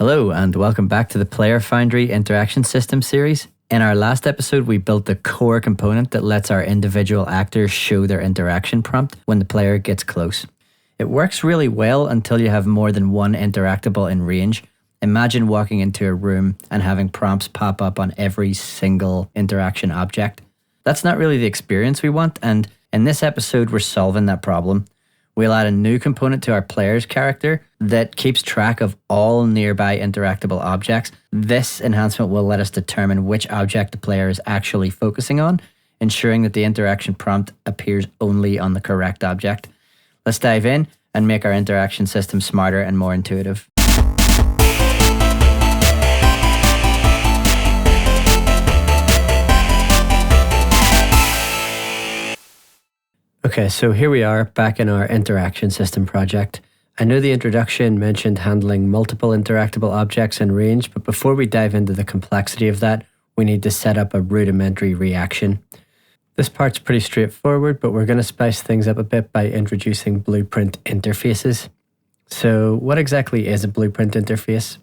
Hello and welcome back to the Player Foundry Interaction System series. In our last episode, we built the core component that lets our individual actors show their interaction prompt when the player gets close. It works really well until you have more than one interactable in range. Imagine walking into a room and having prompts pop up on every single interaction object. That's not really the experience we want, and in this episode, we're solving that problem. We'll add a new component to our player's character that keeps track of all nearby interactable objects. This enhancement will let us determine which object the player is actually focusing on, ensuring that the interaction prompt appears only on the correct object. Let's dive in and make our interaction system smarter and more intuitive. Okay, so here we are back in our interaction system project. I know the introduction mentioned handling multiple interactable objects in range, but before we dive into the complexity of that, we need to set up a rudimentary reaction. This part's pretty straightforward, but we're going to spice things up a bit by introducing blueprint interfaces. So what exactly is a blueprint interface?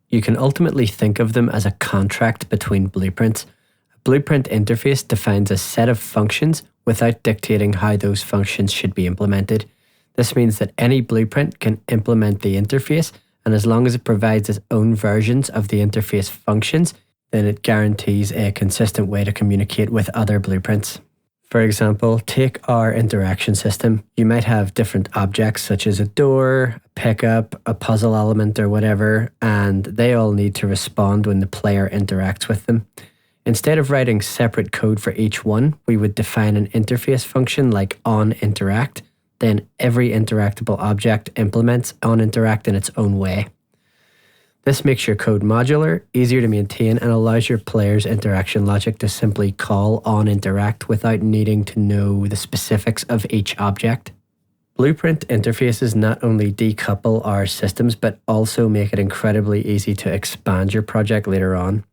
You can ultimately think of them as a contract between blueprints. A blueprint interface defines a set of functions without dictating how those functions should be implemented. This means that any blueprint can implement the interface, and as long as it provides its own versions of the interface functions, then it guarantees a consistent way to communicate with other blueprints. For example, take our interaction system. You might have different objects such as a door, a pickup, a puzzle element, or whatever, and they all need to respond when the player interacts with them. Instead of writing separate code for each one, we would define an interface function like onInteract. Then every interactable object implements onInteract in its own way. This makes your code modular, easier to maintain, and allows your player's interaction logic to simply call onInteract without needing to know the specifics of each object. Blueprint interfaces not only decouple our systems, but also make it incredibly easy to expand your project later on.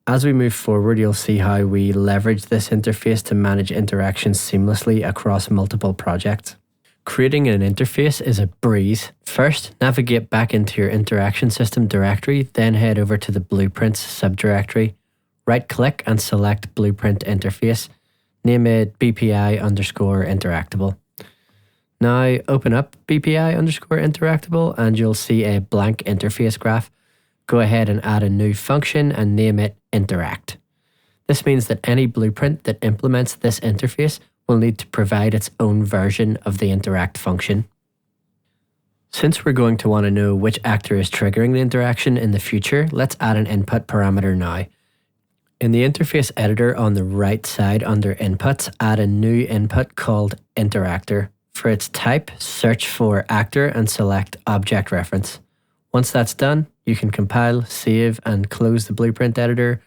As we move forward, you'll see how we leverage this interface to manage interactions seamlessly across multiple projects. Creating an interface is a breeze. First, navigate back into your interaction system directory, then head over to the Blueprints subdirectory. Right-click and select Blueprint Interface. Name it BPI_Interactable. Now open up BPI_Interactable and you'll see a blank interface graph. Go ahead and add a new function and name it Interact. This means that any blueprint that implements this interface will need to provide its own version of the interact function. Since we're going to want to know which actor is triggering the interaction in the future, let's add an input parameter now. In the interface editor on the right side under Inputs, add a new input called Interactor. For its type, search for Actor and select Object Reference. Once that's done, you can compile, save, and close the blueprint editor.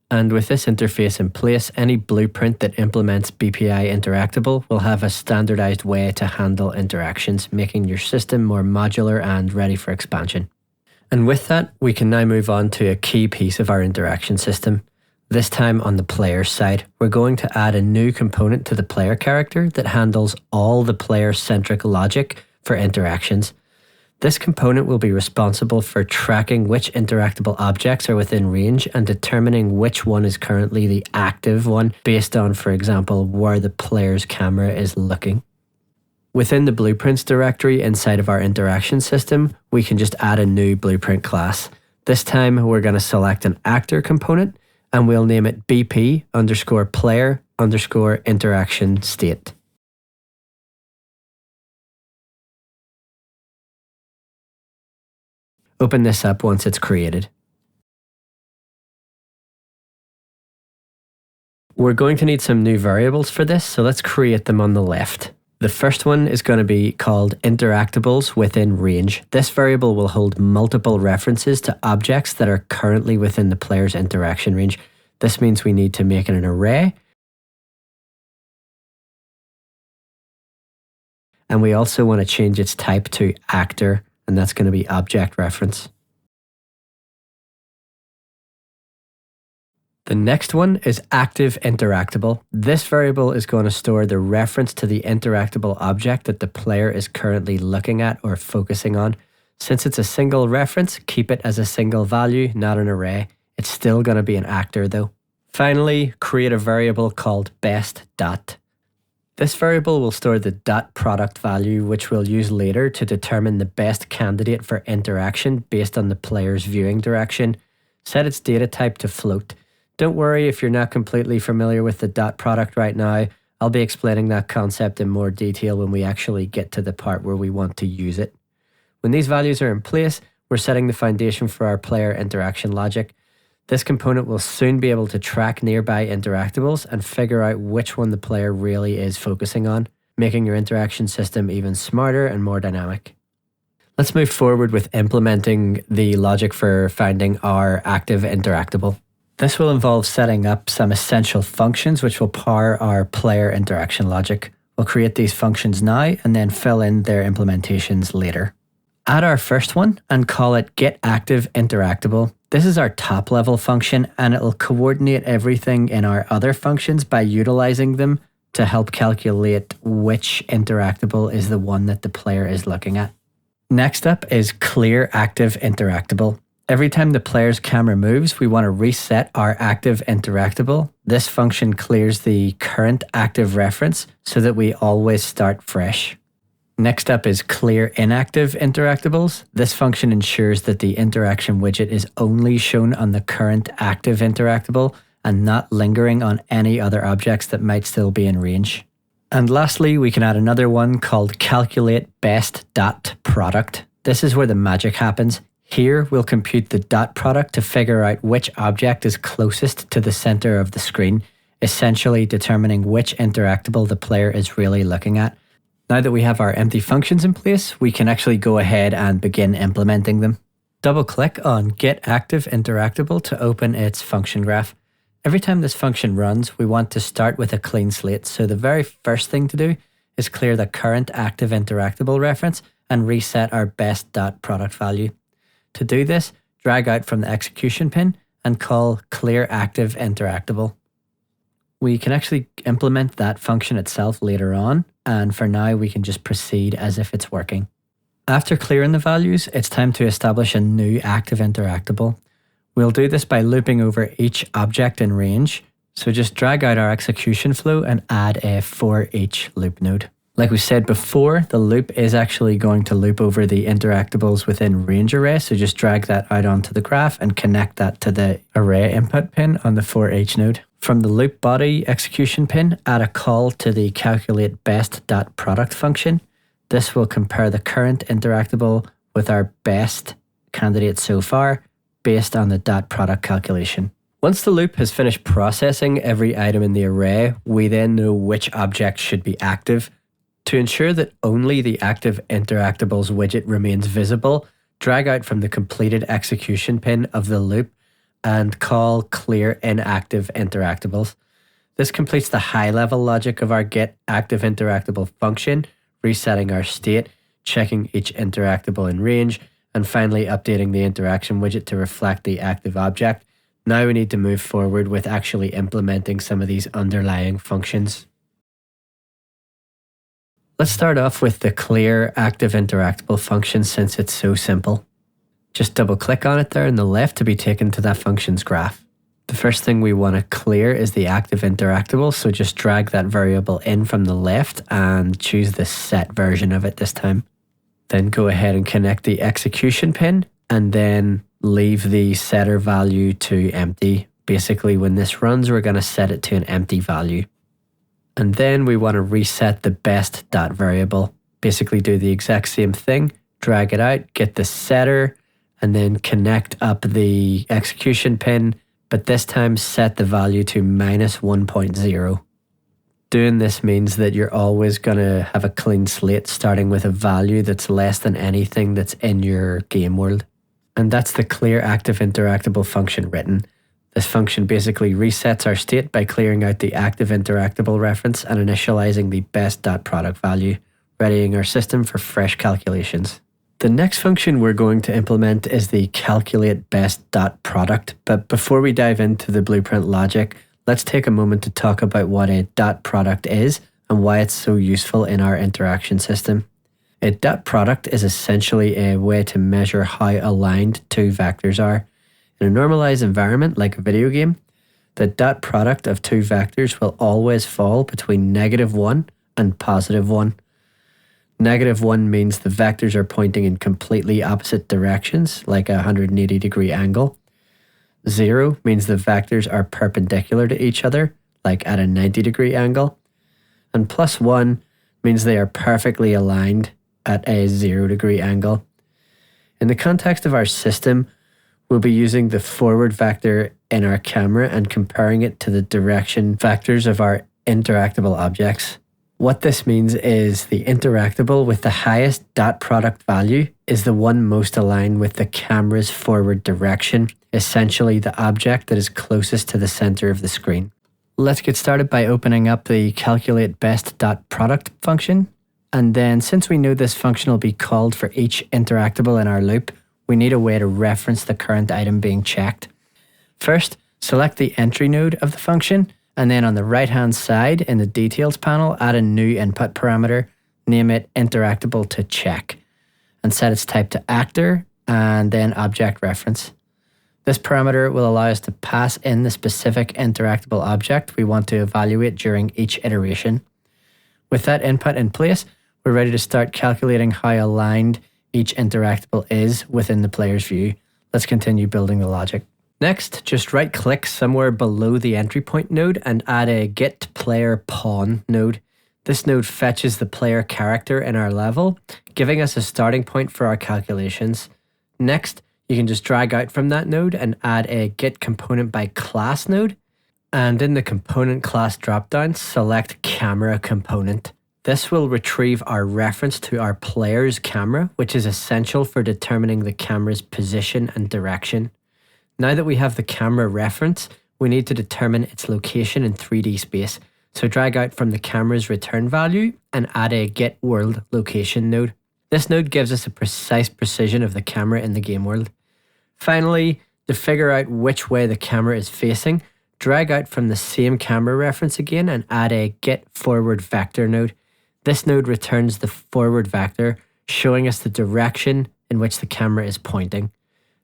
And with this interface in place, any blueprint that implements BPI Interactable will have a standardized way to handle interactions, making your system more modular and ready for expansion. And with that, we can now move on to a key piece of our interaction system. This time on the player side, we're going to add a new component to the player character that handles all the player-centric logic for interactions. This component will be responsible for tracking which interactable objects are within range and determining which one is currently the active one based on, for example, where the player's camera is looking. Within the Blueprints directory inside of our interaction system, we can just add a new blueprint class. This time we're going to select an actor component and we'll name it BP_player_interaction_state. Open this up once it's created. We're going to need some new variables for this, so let's create them on the left. The first one is going to be called Interactables within range. This variable will hold multiple references to objects that are currently within the player's interaction range. This means we need to make it an array. And we also want to change its type to actor, and that's going to be object reference. The next one is ActiveInteractable. This variable is going to store the reference to the interactable object that the player is currently looking at or focusing on. Since it's a single reference, keep it as a single value, not an array. It's still going to be an actor though. Finally, create a variable called best.. This variable will store the .product value, which we'll use later to determine the best candidate for interaction based on the player's viewing direction. Set its data type to float. Don't worry if you're not completely familiar with the .product right now. I'll be explaining that concept in more detail when we actually get to the part where we want to use it. When these values are in place, we're setting the foundation for our player interaction logic. This component will soon be able to track nearby interactables and figure out which one the player really is focusing on, making your interaction system even smarter and more dynamic. Let's move forward with implementing the logic for finding our active interactable. This will involve setting up some essential functions which will power our player interaction logic. We'll create these functions now and then fill in their implementations later. Add our first one and call it getActiveInteractable. This is our top level function and it will coordinate everything in our other functions by utilizing them to help calculate which interactable is the one that the player is looking at. Next up is ClearActiveInteractable. Every time the player's camera moves, we want to reset our active interactable. This function clears the current active reference so that we always start fresh. Next up is ClearInactiveInteractables. This function ensures that the interaction widget is only shown on the current active interactable and not lingering on any other objects that might still be in range. And lastly, we can add another one called CalculateBestDotProduct. This is where the magic happens. Here, we'll compute the dot product to figure out which object is closest to the center of the screen, essentially determining which interactable the player is really looking at. Now that we have our empty functions in place, we can actually go ahead and begin implementing them. Double-click on getActiveInteractable to open its function graph. Every time this function runs, we want to start with a clean slate, so the very first thing to do is clear the current active interactable reference and reset our best.product value. To do this, drag out from the execution pin and call ClearActiveInteractable. We can actually implement that function itself later on, and for now we can just proceed as if it's working. After clearing the values, it's time to establish a new active interactable. We'll do this by looping over each object in range, so just drag out our execution flow and add a for each loop node. Like we said before, the loop is actually going to loop over the interactables within range array, so just drag that out onto the graph and connect that to the array input pin on the for each node. From the loop body execution pin, add a call to the CalculateBestDotProduct function. This will compare the current interactable with our best candidate so far based on the dot product calculation. Once the loop has finished processing every item in the array, we then know which object should be active. To ensure that only the active interactables widget remains visible, drag out from the completed execution pin of the loop and call ClearInactiveInteractables. This completes the high-level logic of our getActiveInteractable function, resetting our state, checking each interactable in range, and finally updating the interaction widget to reflect the active object. Now we need to move forward with actually implementing some of these underlying functions. Let's start off with the ClearActiveInteractable function since it's so simple. Just double click on it there on the left to be taken to that function's graph. The first thing we want to clear is the active interactable, so just drag that variable in from the left and choose the set version of it this time. Then go ahead and connect the execution pin and then leave the setter value to empty. Basically, when this runs, we're going to set it to an empty value. And then we want to reset the best dot variable. Basically do the exact same thing, drag it out, get the setter, and then connect up the execution pin, but this time set the value to -1.0. Doing this means that you're always going to have a clean slate starting with a value that's less than anything that's in your game world. And that's the ClearActiveInteractable function written. This function basically resets our state by clearing out the active interactable reference and initializing the best.product value, readying our system for fresh calculations. The next function we're going to implement is the CalculateBestDotProduct, but before we dive into the blueprint logic, let's take a moment to talk about what a dot product is and why it's so useful in our interaction system. A dot product is essentially a way to measure how aligned two vectors are. In a normalized environment like a video game, the dot product of two vectors will always fall between -1 and +1. -1 means the vectors are pointing in completely opposite directions, like a 180-degree angle. 0 means the vectors are perpendicular to each other, like at a 90-degree angle. And +1 means they are perfectly aligned at a 0-degree angle. In the context of our system, we'll be using the forward vector in our camera and comparing it to the direction vectors of our interactable objects. What this means is the interactable with the highest dot product value is the one most aligned with the camera's forward direction, essentially the object that is closest to the center of the screen. Let's get started by opening up the CalculateBestDotProduct function. And then since we know this function will be called for each interactable in our loop, we need a way to reference the current item being checked. First, select the entry node of the function, and then on the right-hand side in the details panel, add a new input parameter, name it interactable to check, and set its type to actor and then object reference. This parameter will allow us to pass in the specific interactable object we want to evaluate during each iteration. With that input in place, we're ready to start calculating how aligned each interactable is within the player's view. Let's continue building the logic. Next, just right-click somewhere below the entry point node and add a getPlayerPawn node. This node fetches the player character in our level, giving us a starting point for our calculations. Next, you can just drag out from that node and add a getComponentByClass node. And in the component class dropdown, select Camera Component. This will retrieve our reference to our player's camera, which is essential for determining the camera's position and direction. Now that we have the camera reference, we need to determine its location in 3D space. So drag out from the camera's return value and add a getWorldLocation node. This node gives us a precise precision of the camera in the game world. Finally, to figure out which way the camera is facing, drag out from the same camera reference again and add a getForwardVector node. This node returns the forward vector, showing us the direction in which the camera is pointing.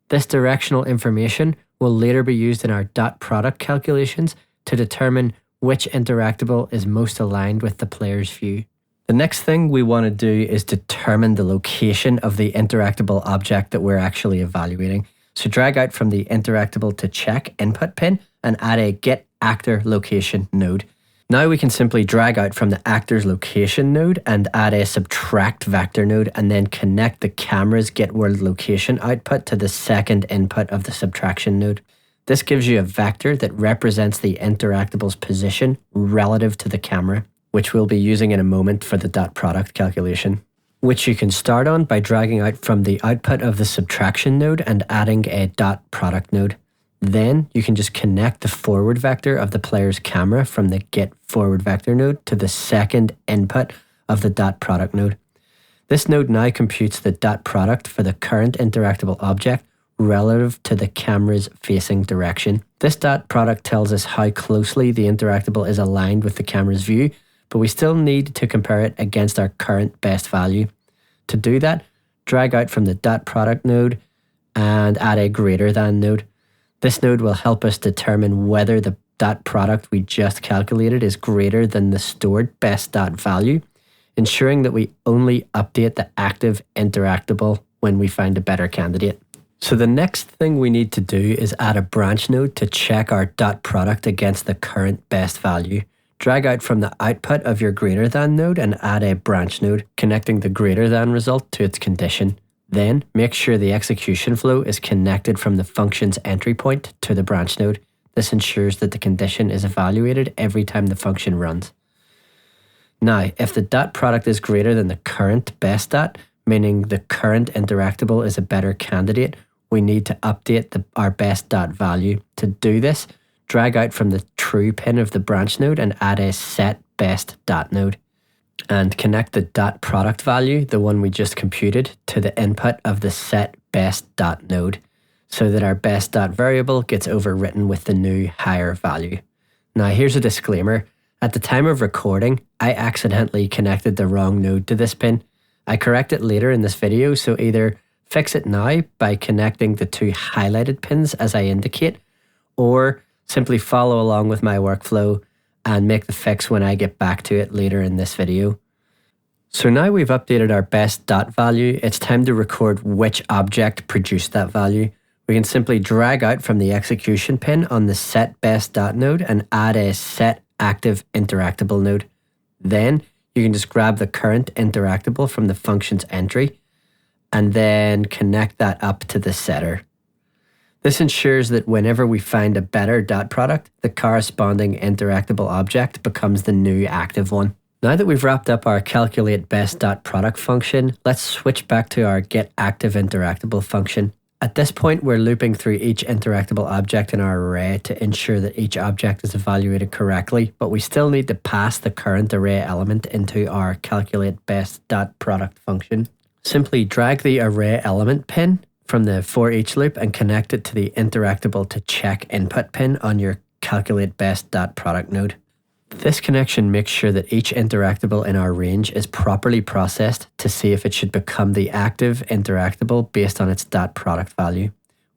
This directional information will later be used in our dot product calculations to determine which interactable is most aligned with the player's view. The next thing we want to do is determine the location of the interactable object that we're actually evaluating. So drag out from the interactable to check input pin and add a getActorLocation node. Now we can simply drag out from the actor's location node and add a subtractVector node and then connect the camera's getWorldLocation output to the second input of the subtraction node. This gives you a vector that represents the interactable's position relative to the camera, which we'll be using in a moment for the dot product calculation, which you can start on by dragging out from the output of the subtraction node and adding a dot product node. Then you can just connect the forward vector of the player's camera from the getForwardVector node to the second input of the dot product node. This node now computes the dot product for the current interactable object relative to the camera's facing direction. This dot product tells us how closely the interactable is aligned with the camera's view, but we still need to compare it against our current best value. To do that, drag out from the dot product node and add a greater than node. This node will help us determine whether the dot product we just calculated is greater than the stored best dot value, ensuring that we only update the active interactable when we find a better candidate. So the next thing we need to do is add a branch node to check our dot product against the current best value. Drag out from the output of your greater than node and add a branch node, connecting the greater than result to its condition. Then make sure the execution flow is connected from the function's entry point to the branch node. This ensures that the condition is evaluated every time the function runs. Now, if the dot product is greater than the current best dot, meaning the current interactable is a better candidate, we need to update our best dot value. To do this, drag out from the true pin of the branch node and add a set best dot node. And connect the dot product value, the one we just computed, to the input of the set best dot node, so that our best dot variable gets overwritten with the new higher value. Now here's a disclaimer. At the time of recording, I accidentally connected the wrong node to this pin, I correct it later in this video, so either fix it now by connecting the two highlighted pins as I indicate, or simply follow along with my workflow and make the fix when I get back to it later in this video. So now we've updated our best dot value, it's time to record which object produced that value. We can simply drag out from the execution pin on the set best dot node and add a set active interactable node. Then you can just grab the current interactable from the function's entry and then connect that up to the setter. This ensures that whenever we find a better dot product, the corresponding interactable object becomes the new active one. Now that we've wrapped up our CalculateBestDotProduct function, let's switch back to our getActiveInteractable function. At this point, we're looping through each interactable object in our array to ensure that each object is evaluated correctly, but we still need to pass the current array element into our CalculateBestDotProduct function. Simply drag the array element pin from the for each loop and connect it to the interactable to check input pin on your CalculateBestDotProduct node. This connection makes sure that each interactable in our range is properly processed to see if it should become the active interactable based on its dot product value.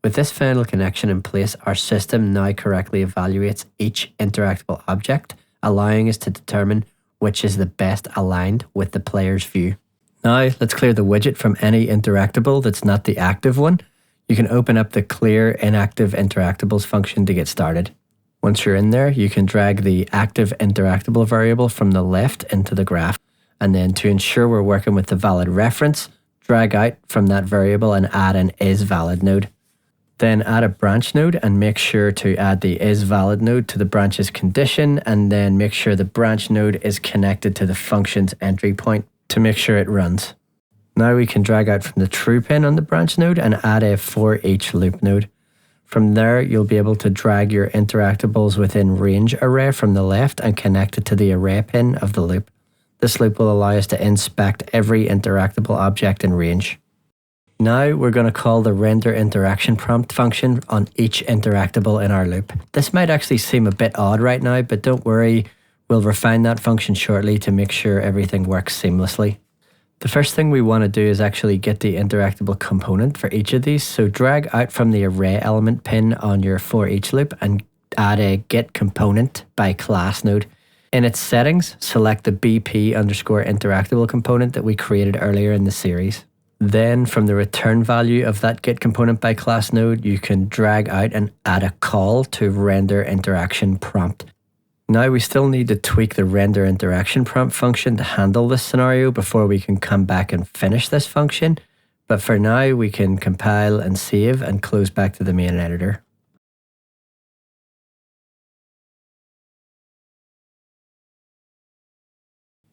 With this final connection in place, our system now correctly evaluates each interactable object, allowing us to determine which is the best aligned with the player's view. Now let's clear the widget from any interactable that's not the active one. You can open up the ClearInactiveInteractables function to get started. Once you're in there, you can drag the active interactable variable from the left into the graph. And then to ensure we're working with the valid reference, drag out from that variable and add an isValid node. Then add a branch node and make sure to add the isValid node to the branch's condition, and then make sure the branch node is connected to the function's entry point to make sure it runs. Now we can drag out from the true pin on the branch node and add a for each loop node. From there, you'll be able to drag your interactables within range array from the left and connect it to the array pin of the loop. This loop will allow us to inspect every interactable object in range. Now we're going to call the RenderInteractionPrompt function on each interactable in our loop. This might actually seem a bit odd right now, but don't worry, we'll refine that function shortly to make sure everything works seamlessly. The first thing we want to do is actually get the interactable component for each of these. So drag out from the array element pin on your for each loop and add a get component by class node. In its settings, select the BP_interactable component that we created earlier in the series. Then from the return value of that get component by class node, you can drag out and add a call to RenderInteractionPrompt. Now we still need to tweak the RenderInteractionPrompt function to handle this scenario before we can come back and finish this function. But for now, we can compile and save and close back to the main editor.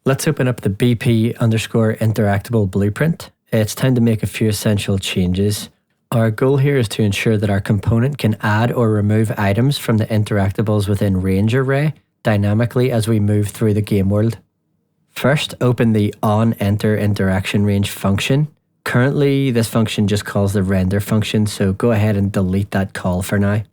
Let's open up the BP_interactable blueprint. It's time to make a few essential changes. Our goal here is to ensure that our component can add or remove items from the interactables within range array dynamically as we move through the game world. First, open the onEnterInteractionRange function. Currently, this function just calls the render function, so go ahead and delete that call for now.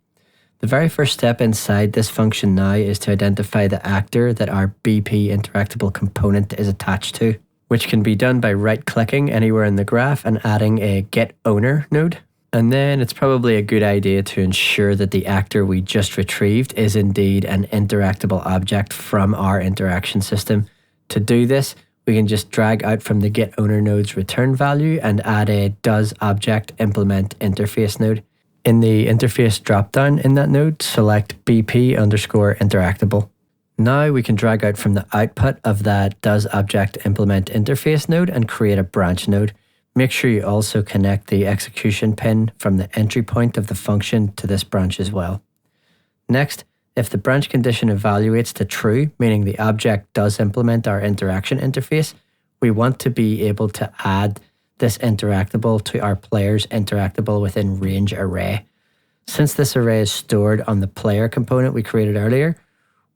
The very first step inside this function now is to identify the actor that our BP interactable component is attached to, which can be done by right-clicking anywhere in the graph and adding a getOwner node. And then it's probably a good idea to ensure that the actor we just retrieved is indeed an interactable object from our interaction system. To do this, we can just drag out from the getOwner node's return value and add a doesObjectImplementInterface node. In the interface dropdown in that node, select BP_interactable. Now we can drag out from the output of that doesObjectImplementInterface node and create a branch node. Make sure you also connect the execution pin from the entry point of the function to this branch as well. Next, if the branch condition evaluates to true, meaning the object does implement our interaction interface, we want to be able to add this interactable to our player's interactable within range array. Since this array is stored on the player component we created earlier,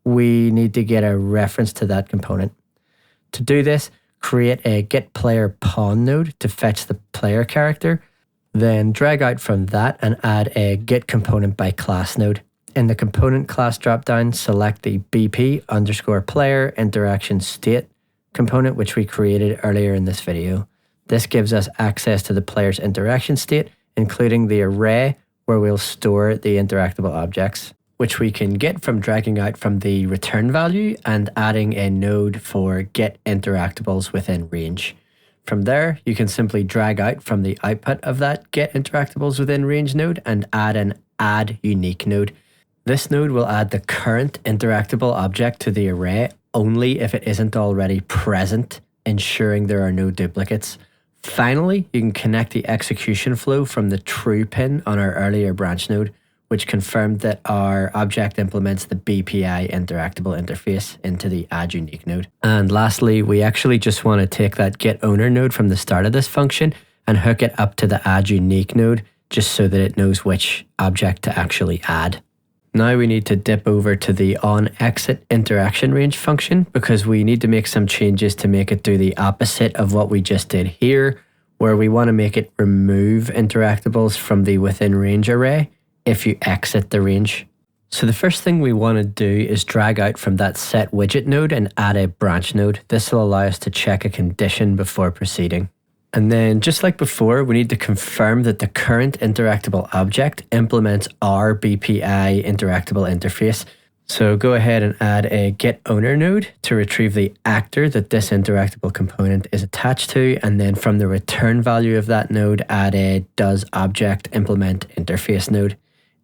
we need to get a reference to that component. To do this, create a getPlayerPawn node to fetch the player character, then drag out from that and add a getComponentByClass node. In the component class dropdown, select the BP_player interaction state component which we created earlier in this video. This gives us access to the player's interaction state, including the array where we'll store the interactable objects, which we can get from dragging out from the return value and adding a node for getInteractables within range. From there, you can simply drag out from the output of that getInteractables within range node and add an addUnique node. This node will add the current interactable object to the array only if it isn't already present, ensuring there are no duplicates. Finally, you can connect the execution flow from the true pin on our earlier branch node, which confirmed that our object implements the BPI interactable interface into the addUnique node. And lastly, we actually just want to take that getOwner node from the start of this function and hook it up to the addUnique node just so that it knows which object to actually add. Now we need to dip over to the onExitInteractionRange function because we need to make some changes to make it do the opposite of what we just did here, where we want to make it remove interactables from the within range array if you exit the range. So the first thing we want to do is drag out from that setWidget node and add a branch node. This will allow us to check a condition before proceeding. And then just like before, we need to confirm that the current interactable object implements our BPI interactable interface. So go ahead and add a getOwner node to retrieve the actor that this interactable component is attached to. And then from the return value of that node, add a doesObjectImplementInterface node.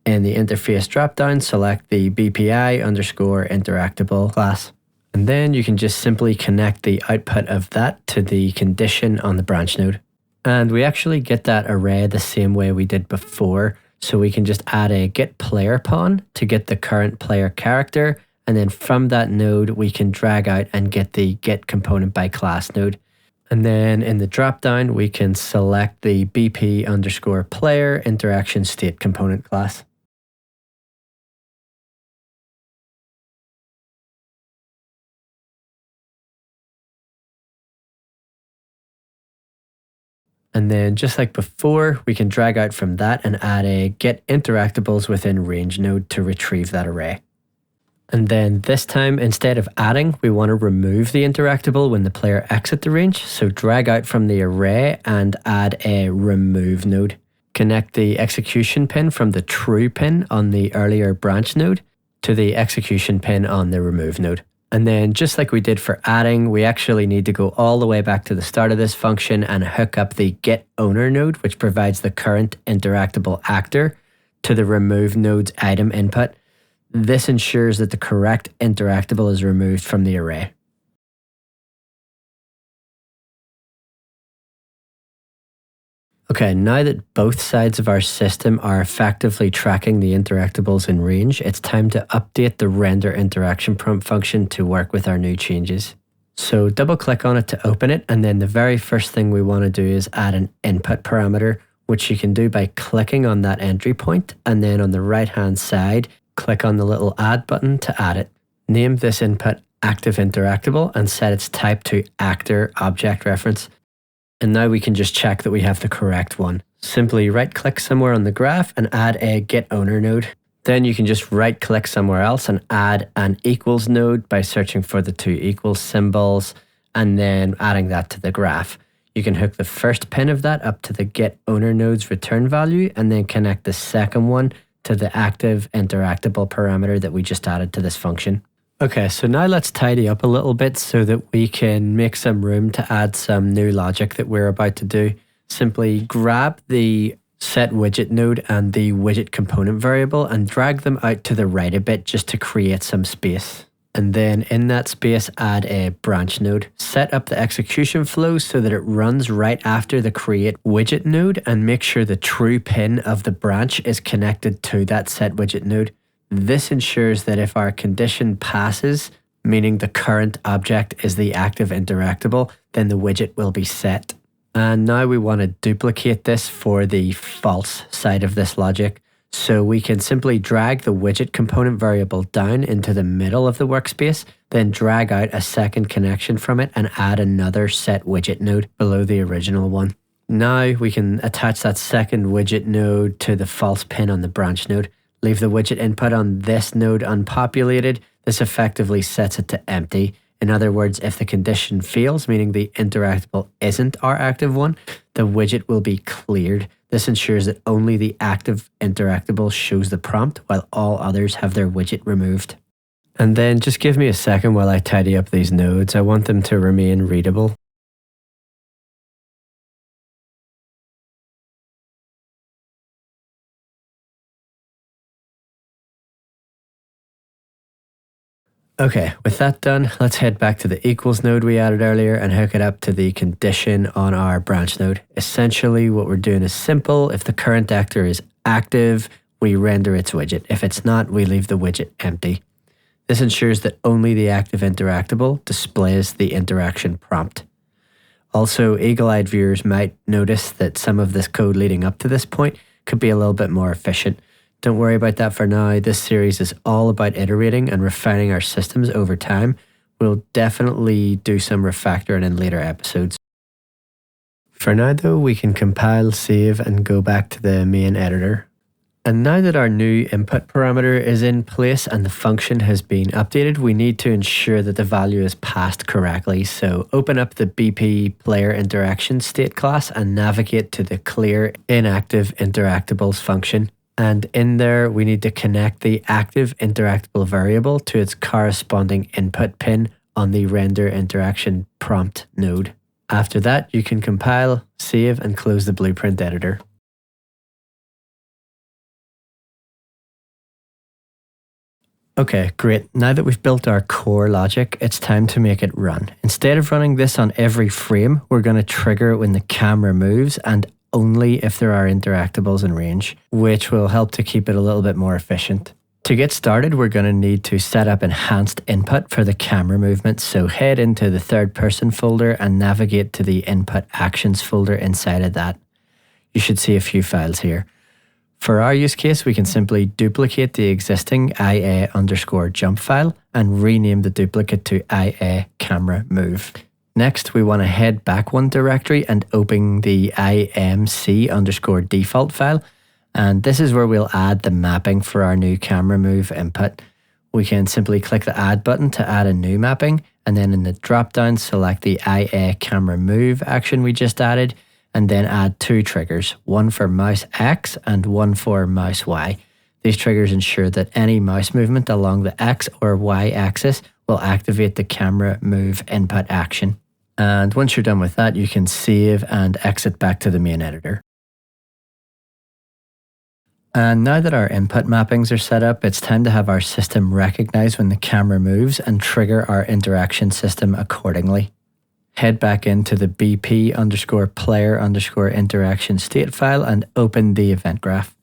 In the interface dropdown, select the BPI_interactable class. And then you can just simply connect the output of that to the condition on the branch node. And we actually get that array the same way we did before. So we can just add a getPlayerPawn to get the current player character. And then from that node, we can drag out and get the getComponentByClass node. And then in the dropdown, we can select the BP_player_interaction_state_component class. And then just like before, we can drag out from that and add a getInteractables within range node to retrieve that array. And then this time, instead of adding, we want to remove the interactable when the player exits the range. So drag out from the array and add a remove node. Connect the execution pin from the true pin on the earlier branch node to the execution pin on the remove node. And then just like we did for adding, we actually need to go all the way back to the start of this function and hook up the getOwner node, which provides the current interactable actor, to the remove node's item input. This ensures that the correct interactable is removed from the array. Okay, now that both sides of our system are effectively tracking the interactables in range, it's time to update the RenderInteractionPrompt function to work with our new changes. So double click on it to open it, and then the very first thing we want to do is add an input parameter, which you can do by clicking on that entry point, and then on the right hand side, click on the little add button to add it. Name this input ActiveInteractable and set its type to actor object reference. And now we can just check that we have the correct one. Simply right-click somewhere on the graph and add a getOwner node. Then you can just right-click somewhere else and add an equals node by searching for the two equals symbols and then adding that to the graph. You can hook the first pin of that up to the getOwner node's return value and then connect the second one to the ActiveInteractable parameter that we just added to this function. Okay, so now let's tidy up a little bit so that we can make some room to add some new logic that we're about to do. Simply grab the setWidget node and the widget component variable and drag them out to the right a bit just to create some space. And then in that space, add a branch node. Set up the execution flow so that it runs right after the create widget node and make sure the true pin of the branch is connected to that setWidget node. This ensures that if our condition passes, meaning the current object is the active interactable, then the widget will be set. And now we want to duplicate this for the false side of this logic. So we can simply drag the widget component variable down into the middle of the workspace, then drag out a second connection from it and add another setWidget node below the original one. Now we can attach that second widget node to the false pin on the branch node. Leave the widget input on this node unpopulated. This effectively sets it to empty, In other words, if the condition fails, meaning the interactable isn't our active one, the widget will be cleared. This ensures that only the active interactable shows the prompt, while all others have their widget removed. And then just give me a second while I tidy up these nodes. I want them to remain readable. Okay, with that done, let's head back to the equals node we added earlier and hook it up to the condition on our branch node. Essentially, what we're doing is simple. If the current actor is active, we render its widget. If it's not, we leave the widget empty. This ensures that only the active interactable displays the interaction prompt. Also, eagle-eyed viewers might notice that some of this code leading up to this point could be a little bit more efficient. Don't worry about that for now. This series is all about iterating and refining our systems over time. We'll definitely do some refactoring in later episodes. For now though, we can compile, save, and go back to the main editor. And now that our new input parameter is in place and the function has been updated, we need to ensure that the value is passed correctly. So open up the BP player interaction state class and navigate to the ClearInactiveInteractables function. And in there, we need to connect the active interactable variable to its corresponding input pin on the RenderInteractionPrompt node. After that, you can compile, save, and close the blueprint editor. Okay, great. Now that we've built our core logic, it's time to make it run. Instead of running this on every frame, we're going to trigger it when the camera moves and only if there are interactables in range, which will help to keep it a little bit more efficient. To get started, we're going to need to set up enhanced input for the camera movement. So head into the third person folder and navigate to the input actions folder inside of that. You should see a few files here. For our use case, we can simply duplicate the existing IA_jump file and rename the duplicate to IA camera move. Next, we want to head back one directory and open the imc_default file. And this is where we'll add the mapping for our new camera move input. We can simply click the add button to add a new mapping. And then in the drop-down, select the IA camera move action we just added. And then add two triggers, one for mouse X and one for mouse Y. These triggers ensure that any mouse movement along the X or Y axis will activate the camera move input action. And once you're done with that, you can save and exit back to the main editor. And now that our input mappings are set up, it's time to have our system recognize when the camera moves and trigger our interaction system accordingly. Head back into the BP_player_interaction state file and open the event graph.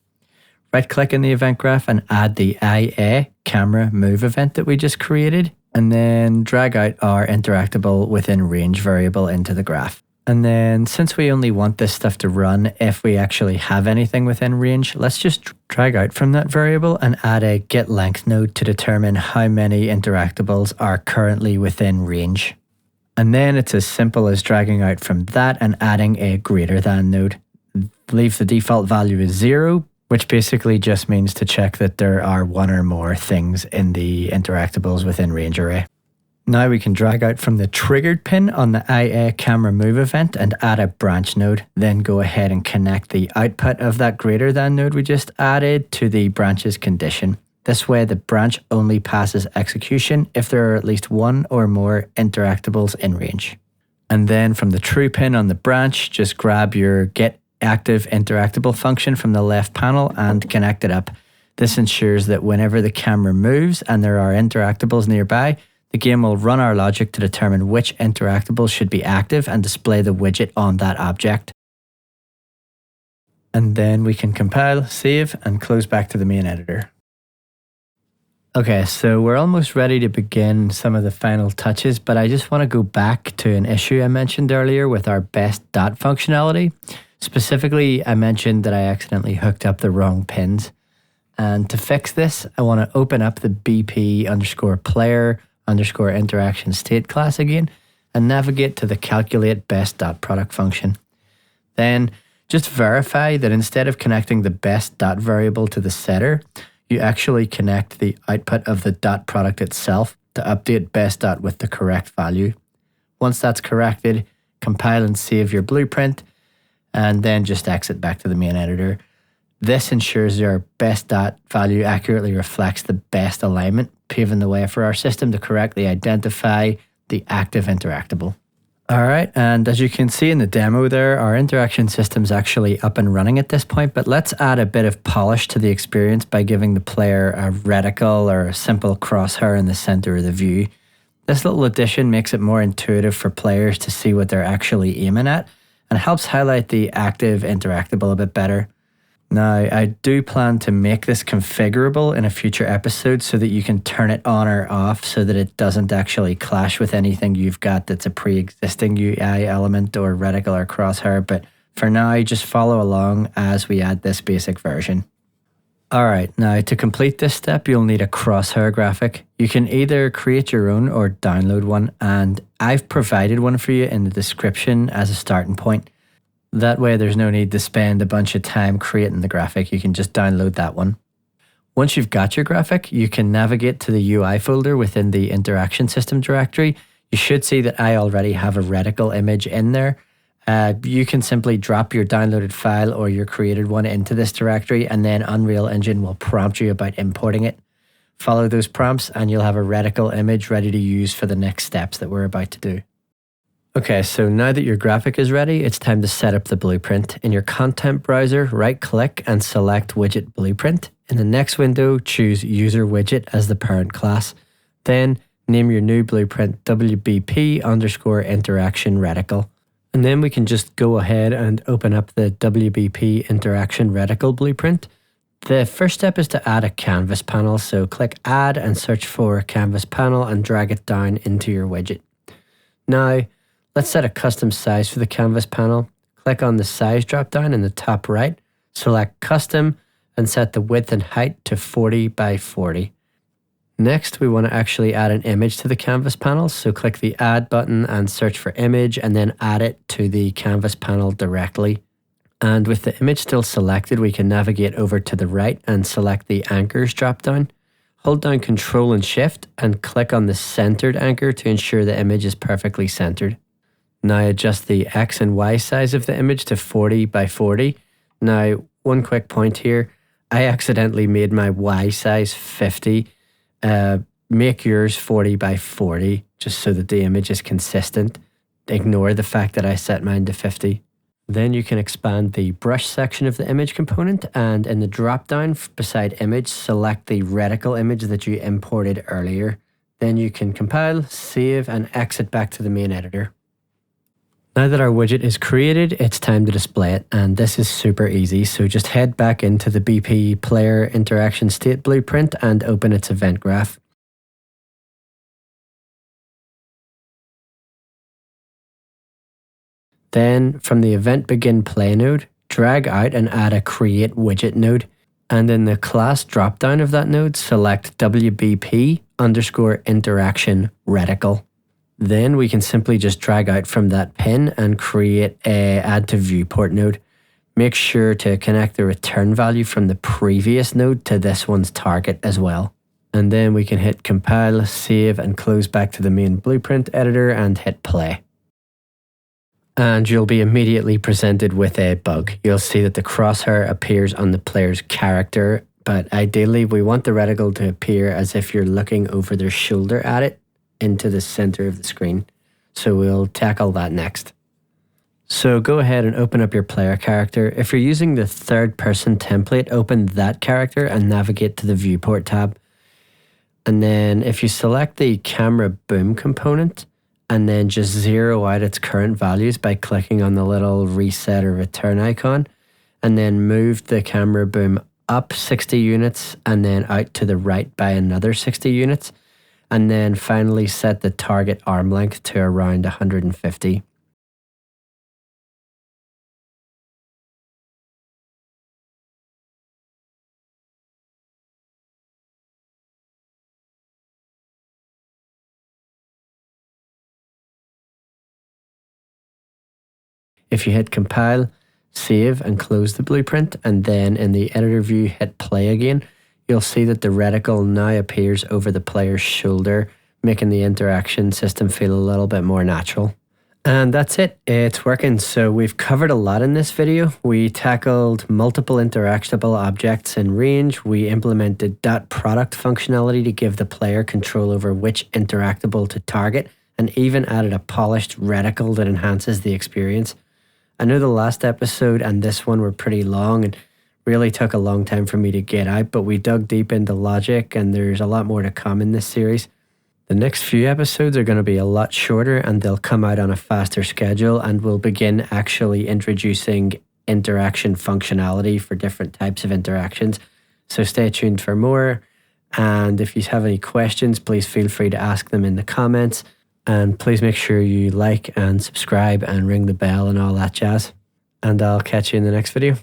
Right-click in the event graph and add the IA camera move event that we just created, and then drag out our interactable within range variable into the graph. And then since we only want this stuff to run if we actually have anything within range, let's just drag out from that variable and add a getLength node to determine how many interactables are currently within range. And then it's as simple as dragging out from that and adding a greater than node. Leave the default value as 0, which basically just means to check that there are one or more things in the interactables within range array. Now we can drag out from the triggered pin on the IA camera move event and add a branch node. Then go ahead and connect the output of that greater than node we just added to the branch's condition. This way the branch only passes execution if there are at least one or more interactables in range. And then from the true pin on the branch, just grab your getActiveInteractable function from the left panel and connect it up. This ensures that whenever the camera moves and there are interactables nearby, the game will run our logic to determine which interactables should be active and display the widget on that object. And then we can compile, save, and close back to the main editor. Okay, so we're almost ready to begin some of the final touches, but I just want to go back to an issue I mentioned earlier with our best dot functionality. Specifically, I mentioned that I accidentally hooked up the wrong pins. And to fix this, I want to open up the BP_player_interaction state class again and navigate to the CalculateBestDotProduct function. Then just verify that instead of connecting the best dot variable to the setter, you actually connect the output of the dot product itself. to update best dot with the correct value. Once that's corrected, compile and save your blueprint, and then just exit back to the main editor. This ensures your best dot value accurately reflects the best alignment, paving the way for our system to correctly identify the active interactable. All right, and as you can see in the demo there, our interaction system's actually up and running at this point, but let's add a bit of polish to the experience by giving the player a reticle or a simple crosshair in the center of the view. This little addition makes it more intuitive for players to see what they're actually aiming at and helps highlight the active interactable a bit better. Now, I do plan to make this configurable in a future episode so that you can turn it on or off so that it doesn't actually clash with anything you've got that's a pre-existing UI element or reticle or crosshair. But for now, just follow along as we add this basic version. All right, now to complete this step, you'll need a crosshair graphic. You can either create your own or download one, and I've provided one for you in the description as a starting point. That way there's no need to spend a bunch of time creating the graphic. You can just download that one. Once you've got your graphic, you can navigate to the UI folder within the interaction system directory. You should see that I already have a reticle image in there. You can simply drop your downloaded file or your created one into this directory, and then Unreal Engine will prompt you about importing it. Follow those prompts and you'll have a reticle image ready to use for the next steps that we're about to do. Okay, so now that your graphic is ready, it's time to set up the blueprint. In your content browser, right-click and select Widget Blueprint. In the next window, choose User Widget as the parent class. Then name your new blueprint WBP_interaction reticle. And then we can just go ahead and open up the WBP interaction reticle blueprint. The first step is to add a canvas panel, so click Add and search for Canvas Panel and drag it down into your widget. Now, let's set a custom size for the canvas panel. Click on the size dropdown in the top right, select Custom, and set the width and height to 40 by 40. Next, we want to actually add an image to the canvas panel, so click the Add button and search for Image, and then add it to the canvas panel directly. And with the image still selected, we can navigate over to the right and select the Anchors dropdown. Hold down Control and Shift and click on the centered anchor to ensure the image is perfectly centered. Now adjust the X and Y size of the image to 40 by 40. Now, one quick point here. I accidentally made my Y size 50. Make yours 40 by 40, just so that the image is consistent. Ignore the fact that I set mine to 50. Then you can expand the brush section of the image component, and in the drop-down beside image, select the reticle image that you imported earlier. Then you can compile, save, and exit back to the main editor. Now that our widget is created, it's time to display it, and this is super easy. So just head back into the BP player interaction state blueprint and open its event graph. Then from the event begin play node, drag out and add a create widget node. And in the class dropdown of that node, select WBP_interaction reticle. Then we can simply just drag out from that pin and create a add to viewport node. Make sure to connect the return value from the previous node to this one's target as well. And then we can hit compile, save, and close back to the main blueprint editor and hit play. And you'll be immediately presented with a bug. You'll see that the crosshair appears on the player's character, but ideally we want the reticle to appear as if you're looking over their shoulder at it, into the center of the screen. So we'll tackle that next. So go ahead and open up your player character. If you're using the third person template, open that character and navigate to the viewport tab. And then if you select the camera boom component and then just zero out its current values by clicking on the little reset or return icon, and then move the camera boom up 60 units and then out to the right by another 60 units. And then finally set the target arm length to around 150. If you hit compile, save and close the blueprint, and then in the editor view hit play again, you'll see that the reticle now appears over the player's shoulder, making the interaction system feel a little bit more natural. And that's it. It's working. So we've covered a lot in this video. We tackled multiple interactable objects in range. We implemented .product functionality to give the player control over which interactable to target, and even added a polished reticle that enhances the experience. I know the last episode and this one were pretty long and really took a long time for me to get out, but we dug deep into logic and there's a lot more to come in this series. The next few episodes are going to be a lot shorter and they'll come out on a faster schedule, and we'll begin actually introducing interaction functionality for different types of interactions. So stay tuned for more. And if you have any questions, please feel free to ask them in the comments. And please make sure you like and subscribe and ring the bell and all that jazz. And I'll catch you in the next video.